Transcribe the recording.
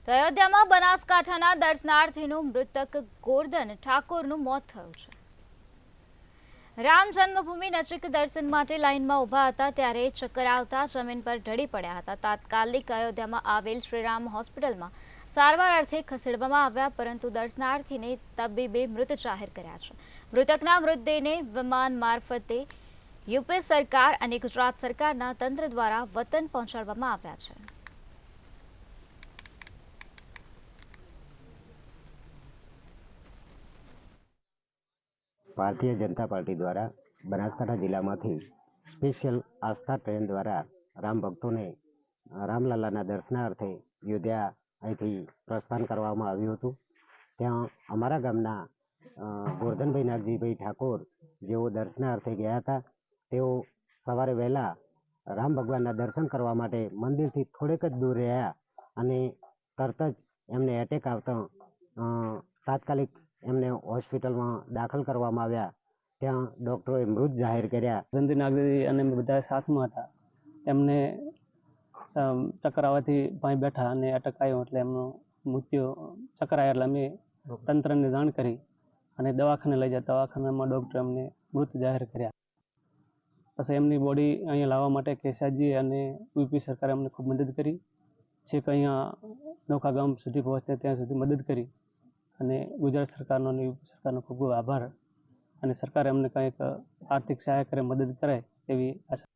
તો અયોધ્યામાં બનાસકાંઠાના દર્શનાર્થીનું મૃતક ગોરધન ઠાકોરનું મોત થયું છે। રામ જન્મભૂમિ નજીક દર્શન માટે લાઇનમાં ઊભા હતા ત્યારે ચક્કર આવતા જમીન પર ઢળી પડ્યા હતા। તાત્કાલિક અયોધ્યામાં આવેલ શ્રીરામ હોસ્પિટલમાં સારવાર અર્થે ખસેડવામાં આવ્યા, પરંતુ દર્શનાર્થીને તબીબે મૃત જાહેર કર્યા છે। મૃતકના મૃતદેહને વિમાન મારફતે યુપી સરકાર અને ગુજરાત સરકારના તંત્ર દ્વારા વતન પહોંચાડવામાં આવ્યા છે। ભારતીય જનતા પાર્ટી દ્વારા બનાસકાંઠા જિલ્લામાંથી સ્પેશિયલ આસ્થા ટ્રેન દ્વારા રામ ભક્તોને રામલલ્લાના દર્શનાર્થે અયોધ્યા અહીંથી પ્રસ્થાન કરવામાં આવ્યું હતું। ત્યાં અમારા ગામના ગોરધનભાઈ નાગજીભાઈ ઠાકોર જેઓ દર્શનાર્થે ગયા હતા, તેઓ સવારે વહેલા રામ ભગવાનના દર્શન કરવા માટે મંદિરથી થોડેક જ દૂર રહ્યા અને તરત જ એમને એટેક આવતા તાત્કાલિક એમને હોસ્પિટલમાં દાખલ કરવામાં આવ્યા। ત્યાં ડૉક્ટરોએ મૃત જાહેર કર્યા। ગોરધનભાઈ નાગજી અને બધા સાથમાં હતા, એમને ચક્કર આવવાથી ભાઈ બેઠા અને અટક આવ્યો એટલે એમનું મૃત્યુ ચક્કર આવ્યા એટલે અમે તંત્રને જાણ કરી અને દવાખાને લઈ ગયા। દવાખાનામાં ડૉક્ટરે એમને મૃત જાહેર કર્યા। પછી એમની બોડી અહીંયા લાવવા માટે કેસાજી અને યુપી સરકારે અમને ખૂબ મદદ કરી છે કે અહીંયા નોખા ગામ સુધી પહોંચે ત્યાં સુધી મદદ કરી અને ગુજરાત સરકારનો અને યુપી સરકારનો ખૂબ ખૂબ આભાર। અને સરકારે અમને કંઈક આર્થિક સહાય કરે, મદદ કરે એવી આશા।